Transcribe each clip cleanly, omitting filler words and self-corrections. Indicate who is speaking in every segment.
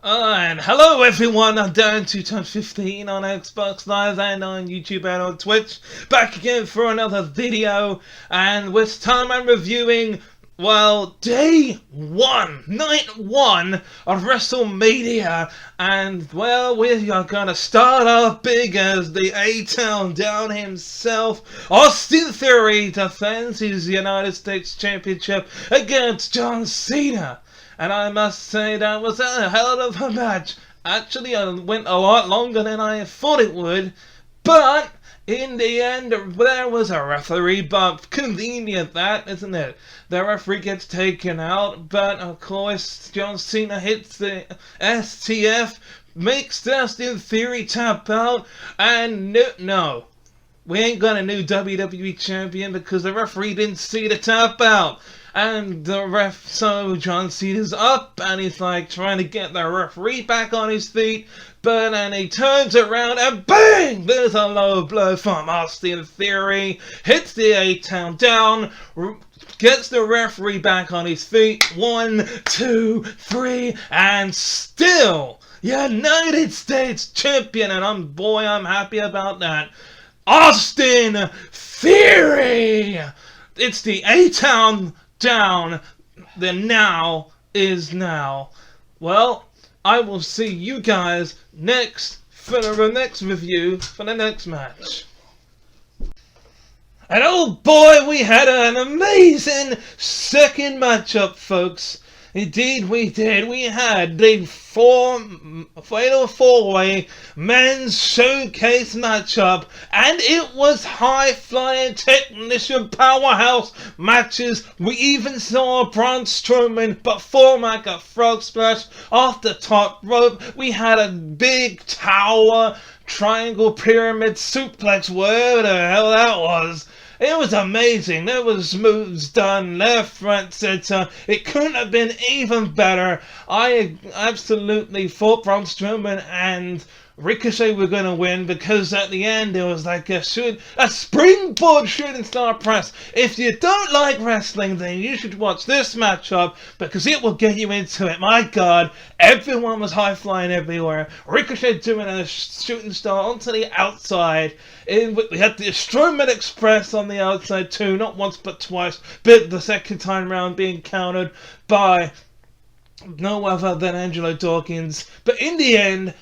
Speaker 1: And hello everyone, I'm down to 15 on Xbox Live and on YouTube and on Twitch. Back again for another video, and this time I'm reviewing, well, day 1, night 1 of WrestleMania. And, well, we are gonna start off big as the A-Town Down himself, Austin Theory, defends his United States Championship against John Cena. And I must say that was a hell of a match. Actually, it went a lot longer than I thought it would. But in the end, there was a referee bump. Convenient that, isn't it? The referee gets taken out, but of course, John Cena hits the STF, makes Austin Theory tap out, and no. We ain't got a new WWE champion because the referee didn't see the tap out. And the ref, so John Cena's up and he's like trying to get the referee back on his feet, but then he turns around and bang! There's a low blow from Austin Theory, hits the A-Town down, gets the referee back on his feet, 1, 2, 3, and still United States champion, and I'm happy about that. Austin Theory! It's the A-Town down. The now is now. Well, I will see you guys next for the next review for the next match. And oh boy, we had an amazing second matchup, folks. Indeed we did. We had the Fatal 4-Way Men's Showcase matchup, and it was high-flying technician powerhouse matches. We even saw Braun Strowman perform like a frog splash off the top rope. We had a big tower, triangle, pyramid, suplex, whatever the hell that was. It was amazing. There was moves done left, right, center. It couldn't have been even better. I absolutely thought Braun Strowman and Ricochet were going to win because at the end there was like a springboard shooting star press. If you don't like wrestling, then you should watch this matchup because it will get you into it. My God, everyone was high flying everywhere. Ricochet doing a shooting star onto the outside. We had the Strowman Express on the outside too, not once but twice, but the second time round being countered by no other than Angelo Dawkins. But in the end,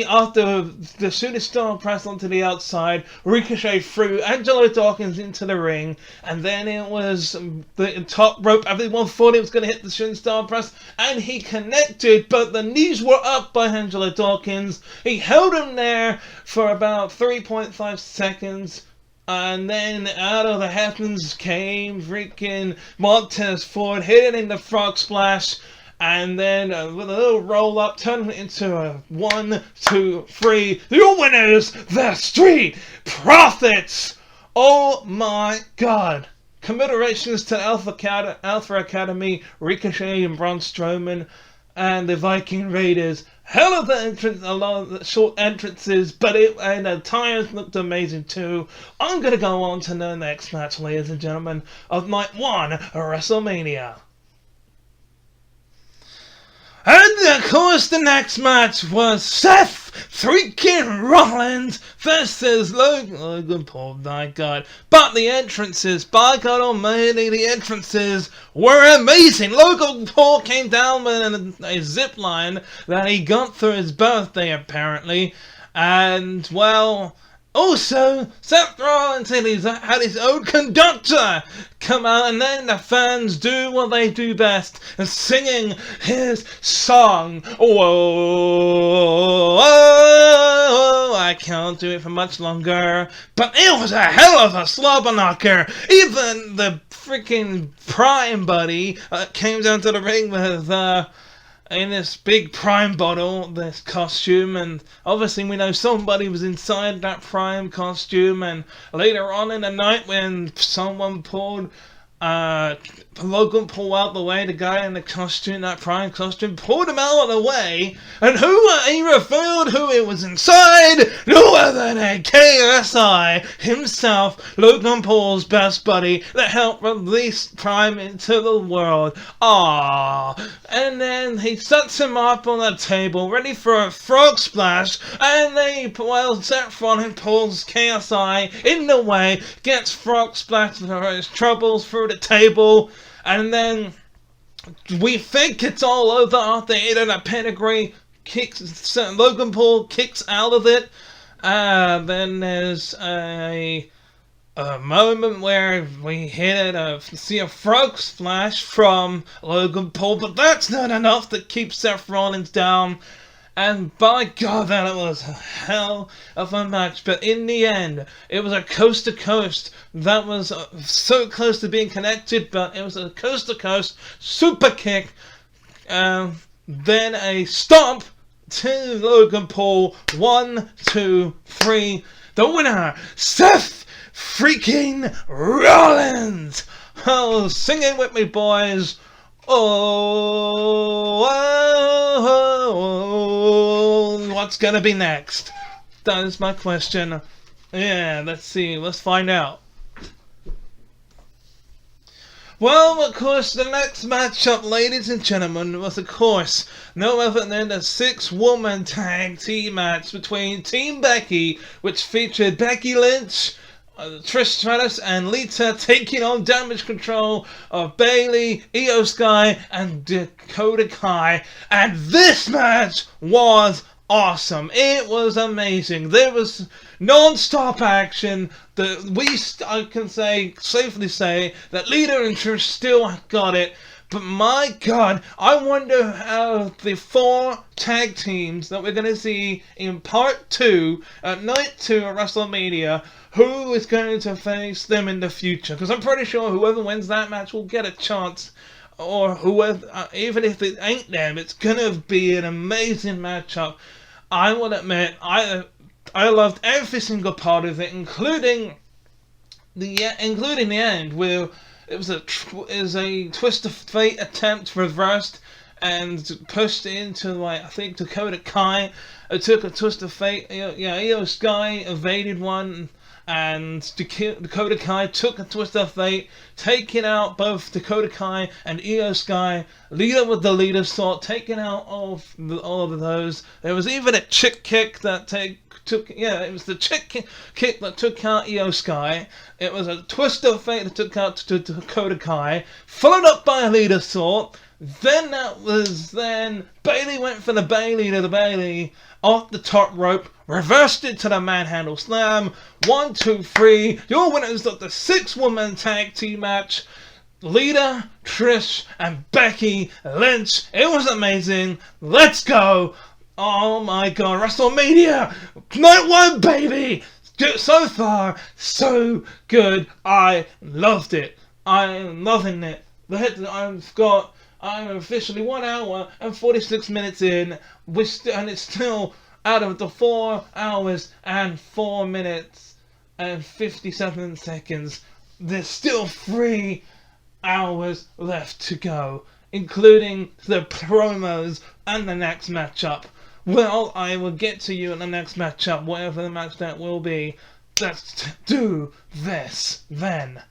Speaker 1: after the shooting star press onto the outside, Ricochet threw Angelo Dawkins into the ring, and then it was the top rope. Everyone thought he was going to hit the shooting star press, and he connected, but the knees were up by Angelo Dawkins. He held him there for about 3.5 seconds. And then out of the heavens came freaking Montez Ford, hitting in the frog splash. And then with a little roll up, turning it into a 1, 2, 3. Your winners, the Street Profits! Oh my God. Commiserations to Alpha Academy, Ricochet and Braun Strowman, and the Viking Raiders. Hell of the entrance, a lot of the short entrances, and the tires looked amazing too. I'm gonna go on to the next match, ladies and gentlemen, of night 1 of WrestleMania. And of course the next match was Seth freaking Rollins versus Logan Paul, my God. But the entrances, by God almighty, the entrances were amazing. Logan Paul came down with a zip line that he got for his birthday apparently. And well, also, Seth Rollins had his own conductor come out, and then the fans do what they do best, and singing his song. Whoa, I can't do it for much longer, but it was a hell of a slobber knocker. Even the freaking Prime Buddy came down to the ring with in this big Prime bottle, this costume, and obviously we know somebody was inside that Prime costume. And later on in the night, when someone pulled Logan pulled out the way, the guy in the costume, that prime costume, pulled him out of the way, and he revealed who it was inside, no other than KSI himself, Logan Paul's best buddy, that helped release Prime into the world. And then he sets him up on the table, ready for a frog splash, and Seth Rollins pulls KSI in the way, gets frog splashed for his troubles through the table, and then we think it's all over after hitting a pedigree. Logan Paul kicks out of it. Then there's a moment where we see a frog splash from Logan Paul, but that's not enough to keep Seth Rollins down. And by God, that was a hell of a match. But in the end, it was a coast-to-coast. That was so close to being connected, but it was a coast-to-coast super kick. Then a stomp to Logan Paul. 1, 2, 3. The winner, Seth freaking Rollins. Oh, sing it with me, boys. What's gonna be next? That is my question. Yeah, let's see. Let's find out. Well, of course, the next matchup, ladies and gentlemen, was, of course, no other than the 6-woman tag team match between Team Becky, which featured Becky Lynch, Trish Stratus, and Lita taking on Damage Control of Bayley, Io Sky, and Dakota Kai. And this match was awesome. It was amazing. There was non-stop action. I can safely say that Lita and Trish still got it. But my God, I wonder how the 4 tag teams that we're going to see in part 2, at night 2 at WrestleMania, who is going to face them in the future. Because I'm pretty sure whoever wins that match will get a chance. Or whoever, even if it ain't them, it's going to be an amazing matchup. I will admit, I loved every single part of it, including the end, where it was a twist of fate attempt reversed and pushed into, I think Dakota Kai. It took a twist of fate. Io Sky evaded one, and Dakota Kai took a twist of fate, taking out both Dakota Kai and Io Sky. Lita with the leader sword, taking out all of those. There was even a chick kick that it was the chick kick that took out Io Sky. It was a twist of fate that took out Dakota Kai, followed up by a leader sword. Then Bayley went for the Bayley off the top rope, reversed it to the manhandle slam. 1, 2, 3. Your winners of the 6-woman tag team match, Lita, Trish, and Becky Lynch. It was amazing. Let's go. Oh my God, WrestleMania Night 1, baby. So far, so good. I loved it. I'm loving it. I'm officially 1 hour and 46 minutes in, and it's still out of the 4 hours and 4 minutes and 57 seconds. There's still 3 hours left to go, including the promos and the next matchup. Well, I will get to you in the next matchup, whatever the match that will be. Let's do this then.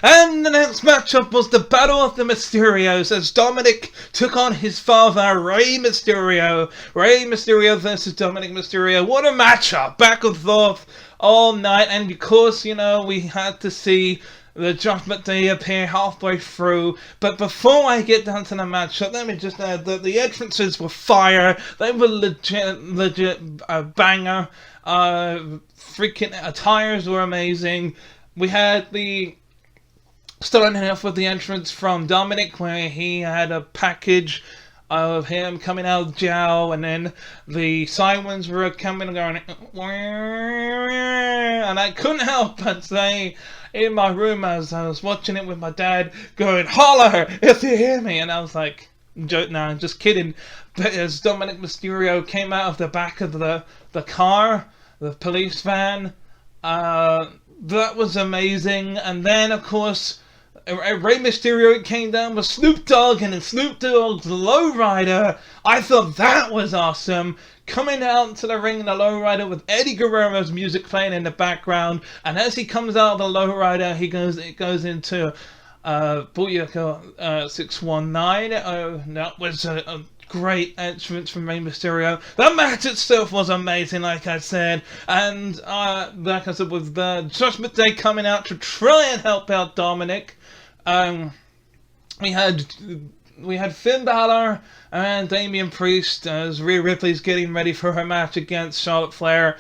Speaker 1: And the next matchup was the Battle of the Mysterios, as Dominic took on his father, Rey Mysterio. Rey Mysterio versus Dominic Mysterio. What a matchup! Back and forth all night. And of course, we had to see the Judgment Day appear halfway through. But before I get down to the matchup, let me just add that the entrances were fire. They were legit banger. Freaking attires were amazing. We had starting off with the entrance from Dominic, where he had a package of him coming out of jail, and then the sirens were coming and going, and I couldn't help but say in my room as I was watching it with my dad, going, "Holler if you hear me," and I was like, "No, just kidding." But as Dominic Mysterio came out of the back of the car, the police van, that was amazing. And then, of course, Rey Mysterio came down with Snoop Dogg and Snoop Dogg's lowrider. I thought that was awesome. Coming out to the ring in the lowrider with Eddie Guerrero's music playing in the background, and as he comes out of the lowrider, it goes into Booyaka 619. That was a great entrance from Rey Mysterio. The match itself was amazing, like I said, and like I said, with the Judgment Day coming out to try and help out Dominic. We had Finn Balor and Damian Priest as Rhea Ripley's getting ready for her match against Charlotte Flair.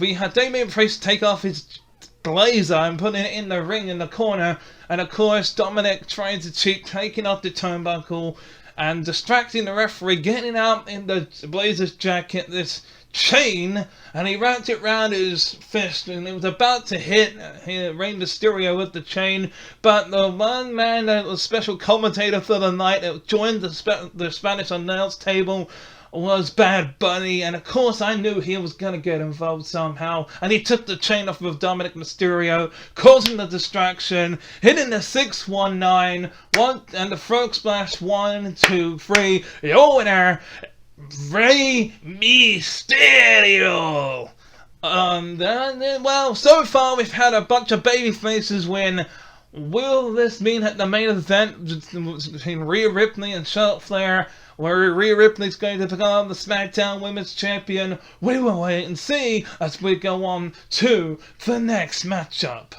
Speaker 1: We had Damian Priest take off his blazer and putting it in the ring in the corner, and of course Dominic trying to cheat, taking off the turnbuckle and distracting the referee, getting out in the blazer's jacket this chain, and he wrapped it round his fist and he was about to hit Rey Mysterio with the chain, but the one man that was special commentator for the night that joined the Spanish announce table was Bad Bunny, and of course I knew he was going to get involved somehow, and he took the chain off of Dominic Mysterio, causing the distraction, hitting the 619, and the frog splash, 1, 2, 3, your winner, Rey Mysterio. Well, so far we've had a bunch of baby faces win. Will this mean that the main event between Rhea Ripley and Charlotte Flair, where Rhea Ripley's going to become the Smackdown Women's Champion? We will wait and see as we go on to the next matchup.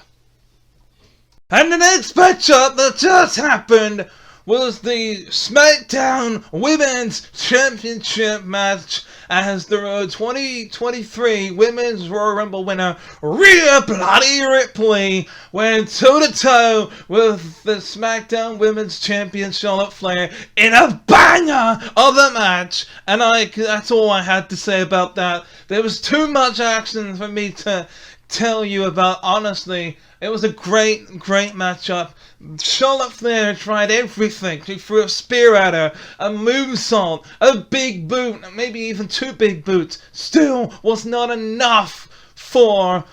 Speaker 1: And the next matchup that just happened was the Smackdown Women's Championship match as the 2023 Women's Royal Rumble winner Rhea Bloody Ripley went toe-to-toe with the Smackdown Women's Champion Charlotte Flair in a banger of a match, and that's all I had to say about that. There was too much action for me to tell you about, honestly. It was a great matchup. Charlotte Flair tried everything. She threw a spear at her, a moonsault, a big boot, maybe even 2 big boots. Still was not enough to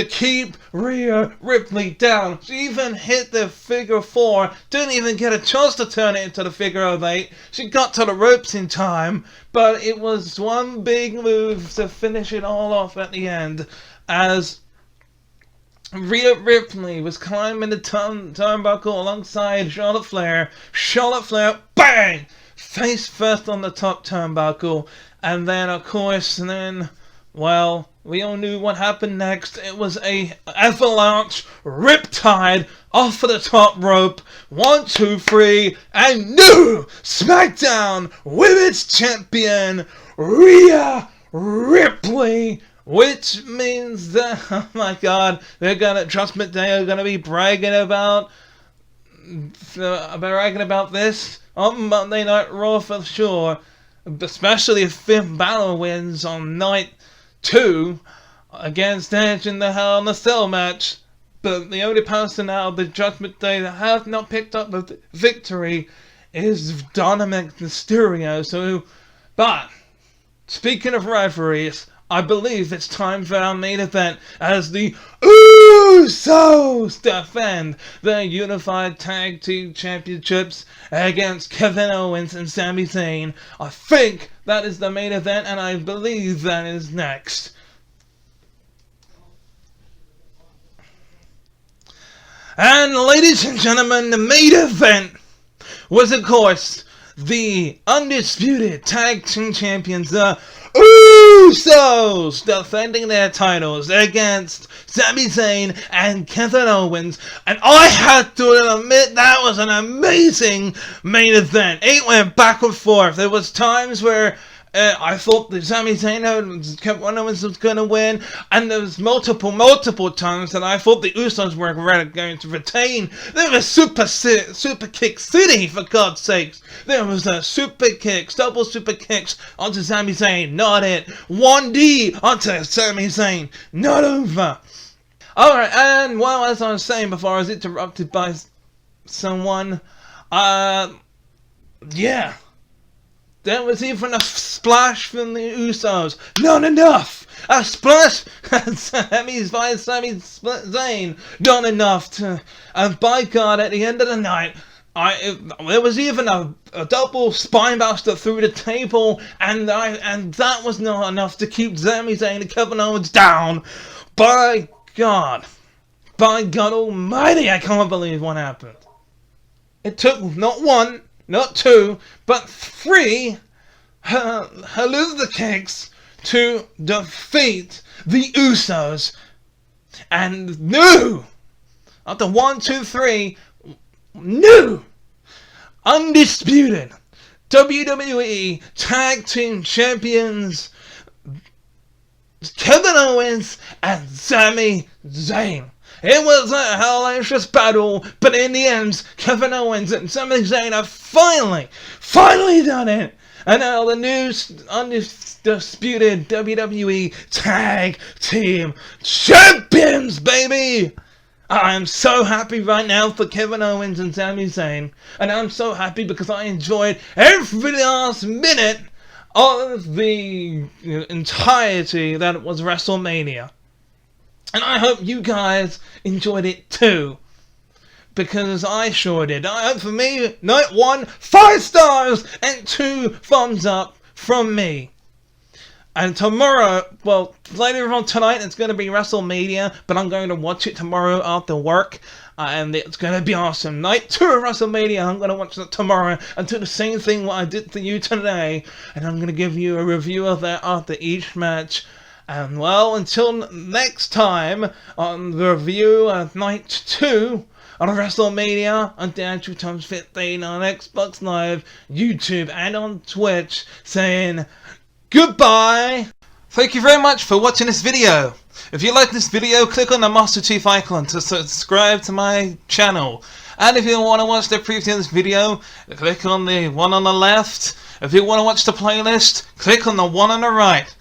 Speaker 1: keep Rhea Ripley down. She even hit the figure 4, didn't even get a chance to turn it into the figure of 8. She got to the ropes in time, but it was one big move to finish it all off at the end, as Rhea Ripley was climbing the turnbuckle alongside Charlotte Flair. Charlotte Flair, bang! Face first on the top turnbuckle. And then, of course, well, we all knew what happened next. It was a avalanche riptide off of the top rope. 1, 2, 3, and new SmackDown Women's Champion, Rhea Ripley. Which means that, oh my god, Judgment Day are gonna be bragging about this on Monday Night Raw for sure. Especially if Finn Balor wins on night 2 against Edge in the Hell in a Cell match. But the only person out of the Judgment Day that have not picked up the victory is Dominic Mysterio. But speaking of rivalries, I believe it's time for our main event as the Usos defend their Unified Tag Team Championships against Kevin Owens and Sami Zayn. I think that is the main event, and I believe that is next. And ladies and gentlemen, the main event was, of course, the undisputed Tag Team Champions, the Usos, defending their titles against Sami Zayn and Kevin Owens, and I had to admit that was an amazing main event. It went back and forth. There was times where I thought that Sami Zayn and Kevin Owens was going to win, and there was multiple times that I thought the Usos were going to retain. There was Super Kick City, for God's sakes. There was a super kicks, double super kicks onto Sami Zayn, not it. 1D onto Sami Zayn, not over. Alright, and well, as I was saying before, I was interrupted by someone. Yeah. There was even a splash from the Usos. Not enough. A splash. Sammy's by Sami Zayn. Not enough to. And by God, at the end of the night, there was even a double spinebuster through the table, and that was not enough to keep Sami Zayn and Kevin Owens down. By God Almighty, I can't believe what happened. It took not one, not two, but three haluva kicks to defeat the Usos. And new, after 1, 2, 3, new, undisputed WWE Tag Team Champions Kevin Owens and Sami Zayn. It was a hellacious battle, but in the end, Kevin Owens and Sami Zayn have finally done it. And now the new undisputed WWE Tag Team Champions, baby! I am so happy right now for Kevin Owens and Sami Zayn. And I'm so happy because I enjoyed every last minute of the entirety that was WrestleMania. And I hope you guys enjoyed it too, because I sure did. For me, night 1, 5 stars and 2 thumbs up from me. And tomorrow, well, later on tonight, it's going to be WrestleMania, but I'm going to watch it tomorrow after work. And it's going to be awesome. Night 2 of WrestleMania, I'm going to watch that tomorrow and do the same thing what I did for you today. And I'm going to give you a review of that after each match. And well, until next time on the review of Night 2 on WrestleMania on Dad Times 15 on Xbox Live, YouTube, and on Twitch, saying goodbye. Thank you very much for watching this video. If you like this video, click on the Master Chief icon to subscribe to my channel. And if you want to watch the preview of this video, click on the one on the left. If you want to watch the playlist, click on the one on the right.